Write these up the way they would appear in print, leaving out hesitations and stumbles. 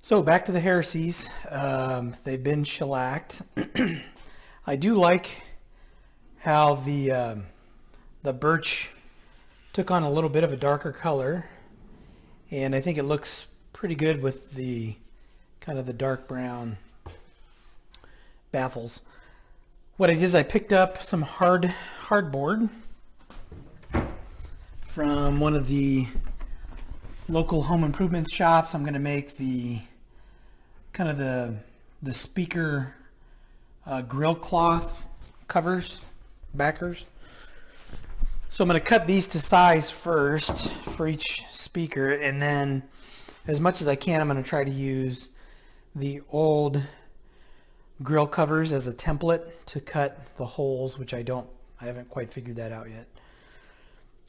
So back to the heresies. They've been shellacked. I do like how the birch took on a little bit of a darker color, and I think it looks pretty good with the kind of the dark brown baffles. What I did is I picked up some hardboard from one of the local home improvement shops. I'm going to make the kind of the speaker grill cloth covers, backers. So I'm going to cut these to size first for each speaker, and then as much as I can I'm going to try to use the old grill covers as a template to cut the holes, which I haven't quite figured that out yet.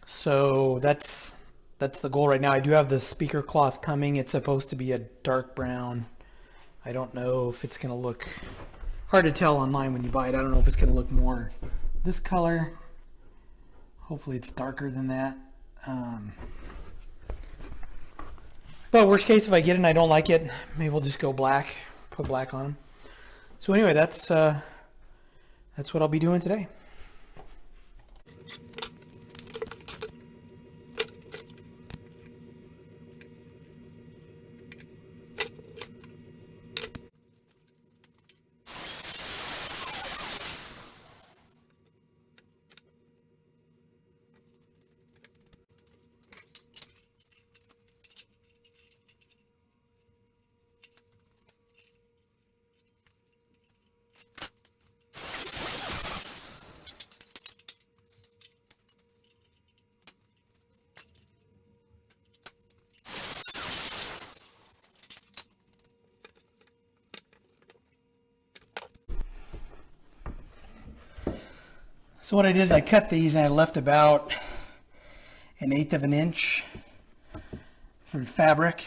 So that's the goal right now. I do have the speaker cloth coming. It's supposed to be a dark brown. I don't know if it's going to look, hard to tell online when you buy it. I don't know if it's going to look more this color. Hopefully it's darker than that. But worst case, if I get it and I don't like it, maybe we'll just go black, put black on them. So anyway, that's what I'll be doing today. So what I did is I cut these and I left about 1/8 of an inch for fabric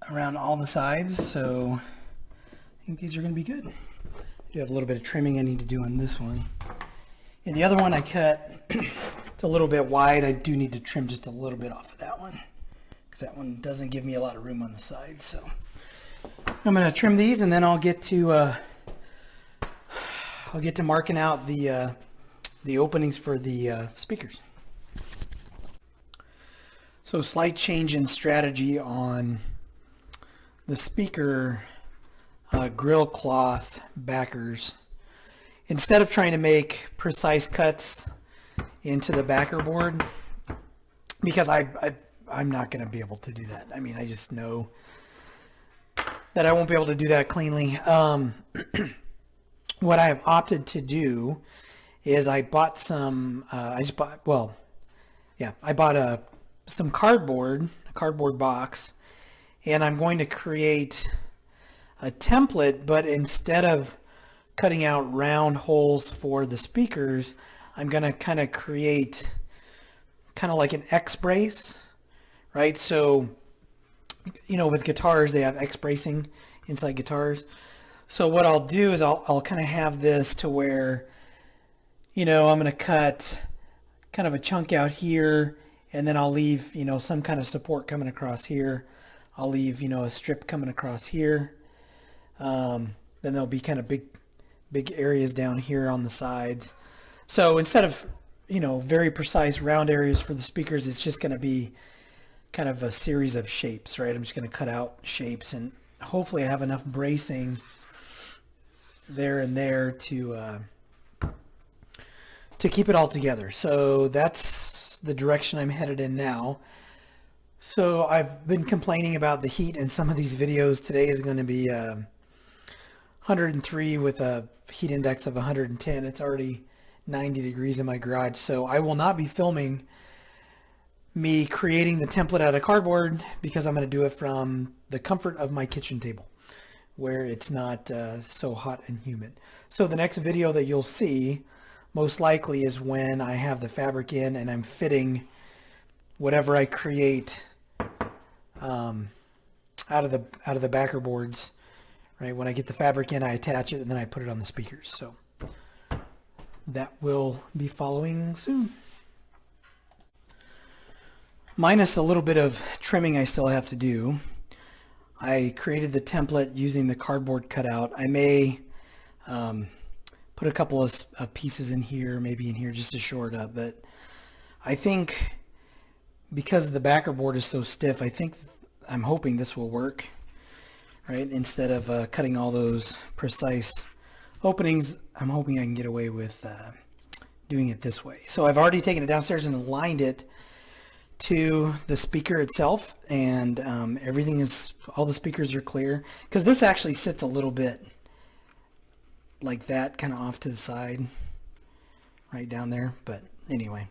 around all the sides. So I think these are going to be good. I do have a little bit of trimming I need to do on this one. And the other one I cut, it's a little bit wide. I do need to trim just a little bit off of that one because that one doesn't give me a lot of room on the side. So I'm going to trim these and then I'll get to marking out the openings for the speakers. So slight change in strategy on the speaker grill cloth backers. Instead of trying to make precise cuts into the backer board, because I'm not going to be able to do that. I mean, I just know that I won't be able to do that cleanly. What I have opted to do is I bought some, I bought some cardboard, a cardboard box, and I'm going to create a template, but instead of cutting out round holes for the speakers, I'm going to kind of create kind of like an X brace, right? So, you know, with guitars, they have X bracing inside guitars. So what I'll do is I'll kind of have this to where, you know, I'm going to cut kind of a chunk out here, and then I'll leave, you know, some kind of support coming across here. I'll leave, you know, a strip coming across here. Then there'll be kind of big areas down here on the sides. So instead of, you know, very precise round areas for the speakers, it's just going to be kind of a series of shapes, right? I'm just going to cut out shapes, and hopefully I have enough bracing there and there to keep it all together. So that's the direction I'm headed in now. So I've been complaining about the heat in some of these videos. Today is going to be 103 with a heat index of 110. It's already 90 degrees in my garage, so I will not be filming me creating the template out of cardboard because I'm going to do it from the comfort of my kitchen table, where it's not so hot and humid. So the next video that you'll see most likely is when I have the fabric in and I'm fitting whatever I create out of the backer boards. Right, when I get the fabric in, I attach it and then I put it on the speakers. So that will be following soon. Minus a little bit of trimming I still have to do. I created the template using the cardboard cutout. I may put a couple of pieces in here, maybe in here, just to shore it up. But I think because the backer board is so stiff, I'm hoping this will work, right? Instead of cutting all those precise openings, I'm hoping I can get away with doing it this way. So I've already taken it downstairs and aligned it to the speaker itself, and all the speakers are clear, because this actually sits a little bit like that, kind of off to the side, right down there. But anyway,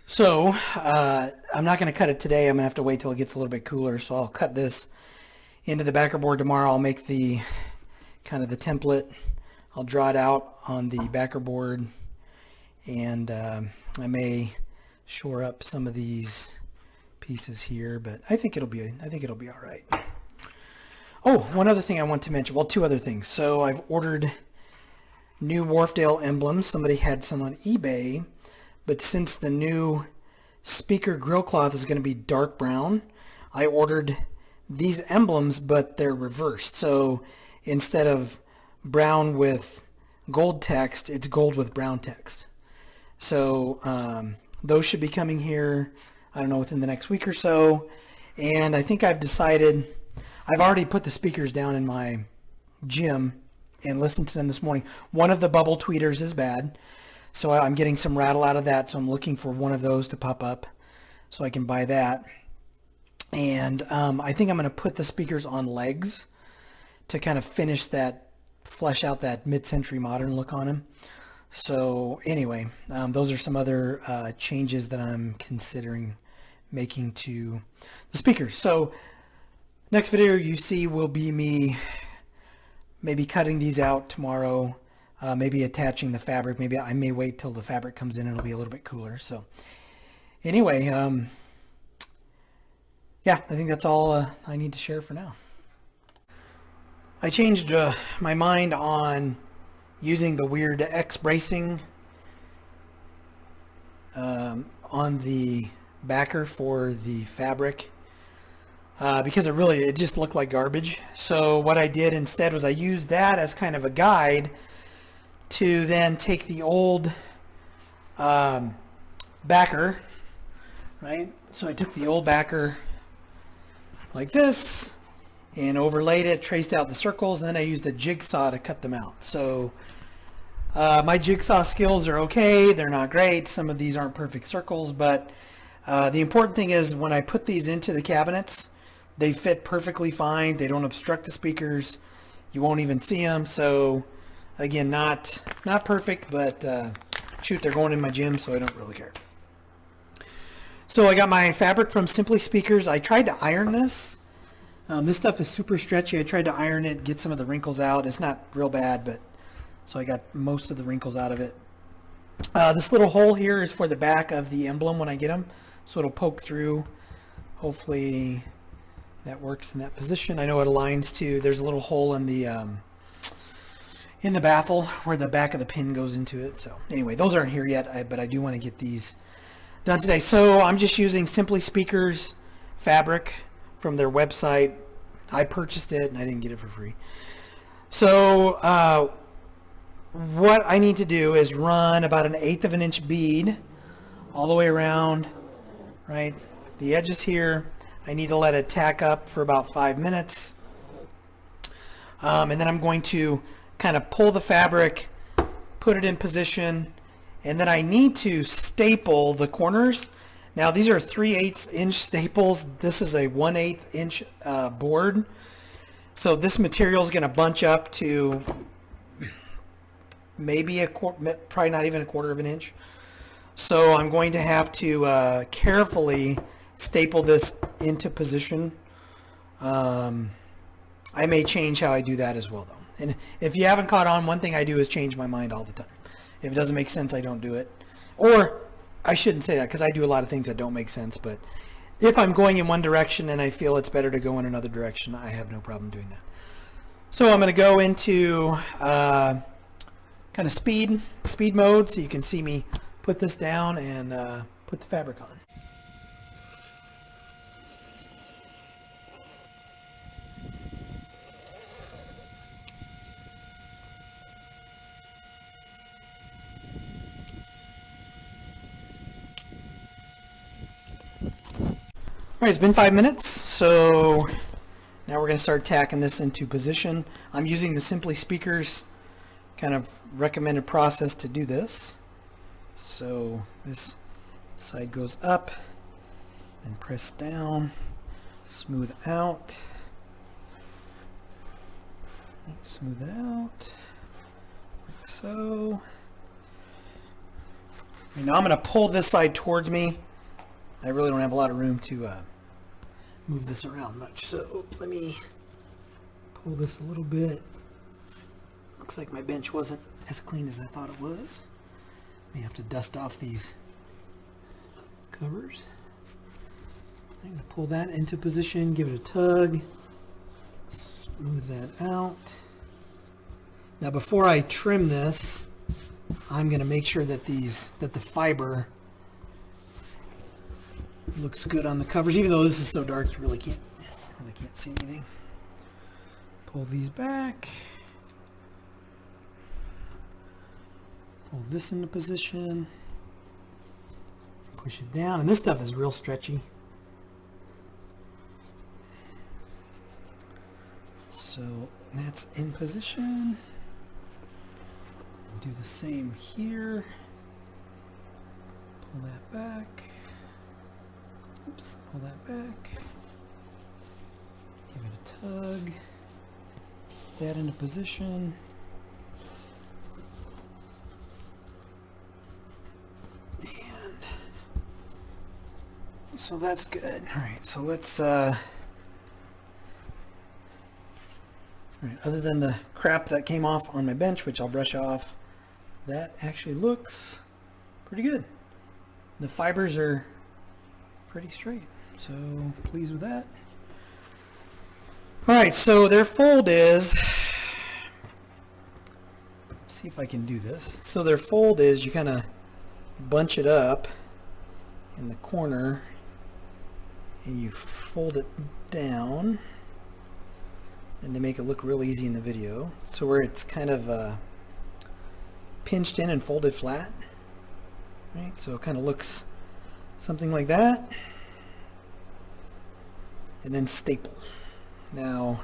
so I'm not going to cut it today. I'm going to have to wait till it gets a little bit cooler. So I'll cut this into the backer board tomorrow. I'll make the kind of the template. I'll draw it out on the backer board, and I may shore up some of these pieces here, but I think it'll be all right. Oh, one other thing I want to mention. Well, two other things. So I've ordered new Wharfedale emblems. Somebody had some on eBay, but since the new speaker grill cloth is going to be dark brown, I ordered these emblems, but they're reversed. So instead of brown with gold text, it's gold with brown text. So those should be coming here, I don't know, within the next week or so. And I think I've decided, I've already put the speakers down in my gym and listened to them this morning. One of the bubble tweeters is bad, so I'm getting some rattle out of that. So I'm looking for one of those to pop up so I can buy that. And I think I'm going to put the speakers on legs to kind of flesh out that mid-century modern look on them. So anyway, those are some other changes that I'm considering making to the speakers. So next video you see will be me maybe cutting these out tomorrow, maybe attaching the fabric. Maybe I may wait till the fabric comes in and it'll be a little bit cooler. So anyway, yeah, I think that's all I need to share for now. I changed my mind on using the weird X bracing on the backer for the fabric because it just looked like garbage. So what I did instead was I used that as kind of a guide to then take the old backer, right? So I took the old backer like this and overlaid it, traced out the circles, and then I used a jigsaw to cut them out. So my jigsaw skills are okay. They're not great. Some of these aren't perfect circles, but the important thing is when I put these into the cabinets, they fit perfectly fine. They don't obstruct the speakers. You won't even see them. So again, not perfect, but shoot, they're going in my gym, so I don't really care. So I got my fabric from Simply Speakers. I tried to iron this. This stuff is super stretchy. I tried to iron it, get some of the wrinkles out. It's not real bad, but so I got most of the wrinkles out of it. This little hole here is for the back of the emblem when I get them, so it'll poke through. Hopefully that works in that position. I know it aligns to, there's a little hole in the baffle where the back of the pin goes into it. So anyway, those aren't here yet, but I do want to get these done today. So I'm just using Simply Speakers fabric from their website. I purchased it and I didn't get it for free. So what I need to do is run about 1/8 of an inch bead all the way around, right? The edges here. I need to let it tack up for about 5 minutes. And then I'm going to kind of pull the fabric, put it in position, and then I need to staple the corners. Now these are 3/8 inch staples. This is a 1/8 inch board. So this material is going to bunch up to maybe probably not even 1/4 of an inch. So I'm going to have to carefully staple this into position. I may change how I do that as well though. And if you haven't caught on, one thing I do is change my mind all the time. If it doesn't make sense, I don't do it. Or I shouldn't say that because I do a lot of things that don't make sense, but if I'm going in one direction and I feel it's better to go in another direction, I have no problem doing that. So I'm going to go into kind of speed mode so you can see me put this down and put the fabric on. All right, it's been 5 minutes, so now we're going to start tacking this into position. I'm using the Simply Speakers kind of recommended process to do this. So this side goes up and press down, smooth out, smooth it out, like so. And now I'm going to pull this side towards me. I really don't have a lot of room to move this around much, so let me pull this a little bit. Looks like my bench wasn't as clean as I thought it was. May have to dust off these covers. I'm going to pull that into position, give it a tug, smooth that out. Now before I trim this, I'm going to make sure that the fiber looks good on the covers, even though this is so dark you really can't see anything. Pull these back. Pull this into position. Push it down, and this stuff is real stretchy. So that's in position. And do the same here. Pull that back. Oops, pull that back. Give it a tug. That into position. And so that's good. All right, so let's all right, other than the crap that came off on my bench, which I'll brush off, that actually looks pretty good. The fibers are pretty straight, so pleased with that. All right, so their fold is, let's see if I can do this. So their fold is you kind of bunch it up in the corner and you fold it down, and they make it look real easy in the video. So where it's kind of pinched in and folded flat, right? So it kind of looks something like that, and then staple. Now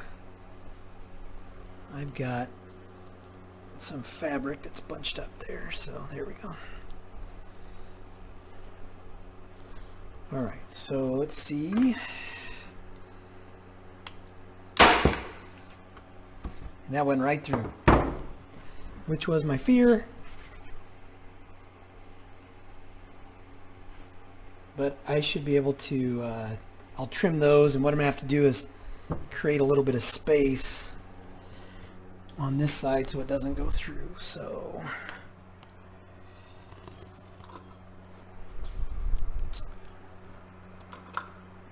I've got some fabric that's bunched up there, so there we go. All right, so let's see. And that went right through, which was my fear. But I should be able to, I'll trim those, and what I'm going to have to do is create a little bit of space on this side so it doesn't go through. So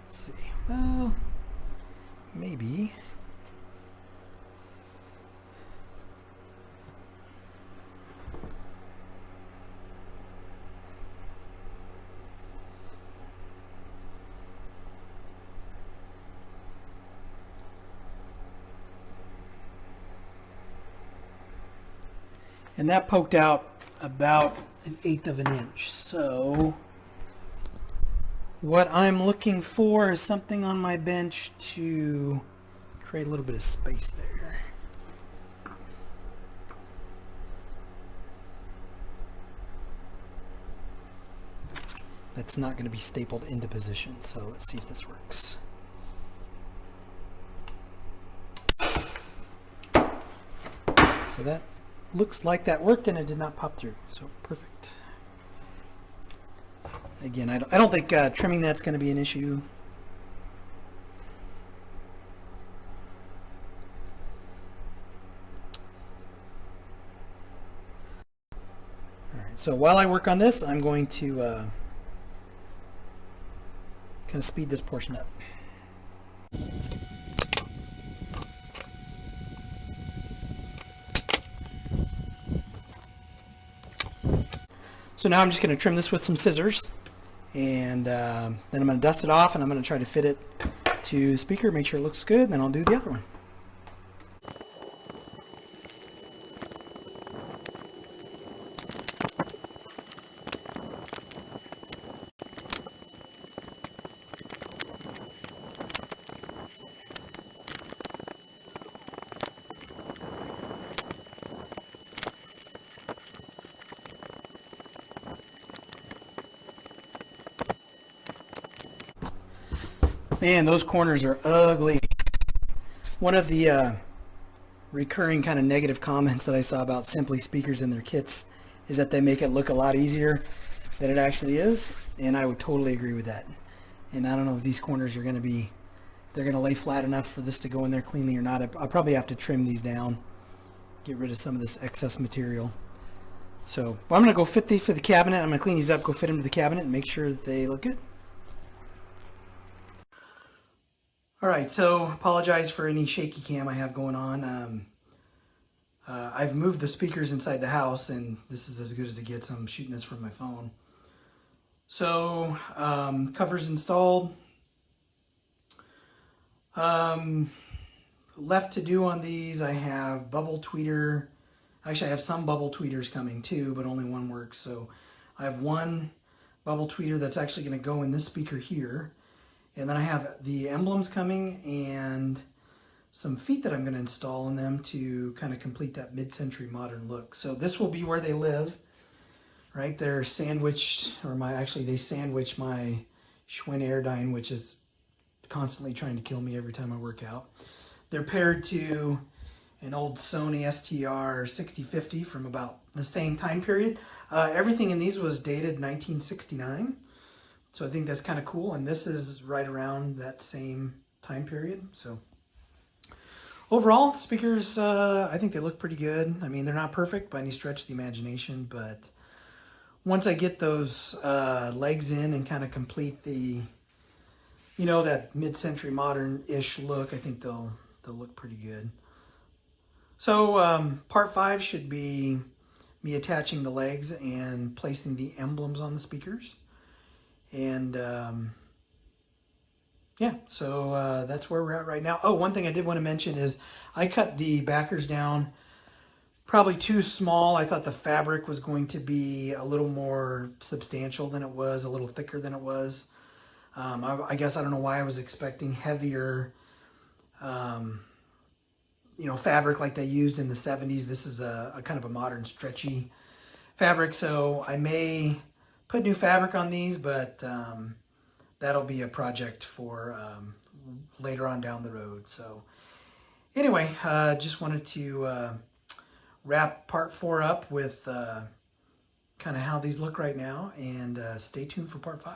let's see. Well, maybe. And that poked out about 1/8 of an inch. So what I'm looking for is something on my bench to create a little bit of space there. That's not going to be stapled into position. So let's see if this works. So that looks like that worked, and it did not pop through, so perfect. Again, I don't think trimming that's going to be an issue. All right, so while I work on this, I'm going to kind of speed this portion up. So now I'm just going to trim this with some scissors, and then I'm going to dust it off, and I'm going to try to fit it to the speaker, make sure it looks good, and then I'll do the other one. Man, those corners are ugly. One of the recurring kind of negative comments that I saw about Simply speakers in their kits is that they make it look a lot easier than it actually is, and I would totally agree with that. And I don't know if these corners are going to be, they're going to lay flat enough for this to go in there cleanly or not. I'll probably have to trim these down, get rid of some of this excess material. So I'm going to go fit these to the cabinet. I'm going to clean these up, go fit them to the cabinet, and make sure that they look good. All right, so apologize for any shaky cam I have going on. I've moved the speakers inside the house, and this is as good as it gets. I'm shooting this from my phone. So covers installed. Left to do on these, I have bubble tweeter. Actually, I have some bubble tweeters coming too, but only one works. So I have one bubble tweeter that's actually going to go in this speaker here. And then I have the emblems coming and some feet that I'm going to install in them to kind of complete that mid-century modern look. So this will be where they live, right? They're sandwiched, or they sandwich my Schwinn Airdyne, which is constantly trying to kill me every time I work out. They're paired to an old Sony STR 6050 from about the same time period. Everything in these was dated 1969. So I think that's kind of cool, and this is right around that same time period. So overall, speakers, I think they look pretty good. I mean, they're not perfect by any stretch of the imagination, but once I get those legs in and kind of complete the, you know, that mid-century modern-ish look, I think they'll look pretty good. So part 5 should be me attaching the legs and placing the emblems on the speakers. And yeah, so that's where we're at right now. Oh, one thing I did want to mention is I cut the backers down probably too small. I thought the fabric was going to be a little more substantial than it was, a little thicker than it was. I guess I don't know why I was expecting heavier, you know, fabric like they used in the 70s. This is a kind of a modern stretchy fabric, so I may put new fabric on these, but that'll be a project for later on down the road. So anyway, just wanted to wrap part 4 up with kind of how these look right now, and stay tuned for part 5.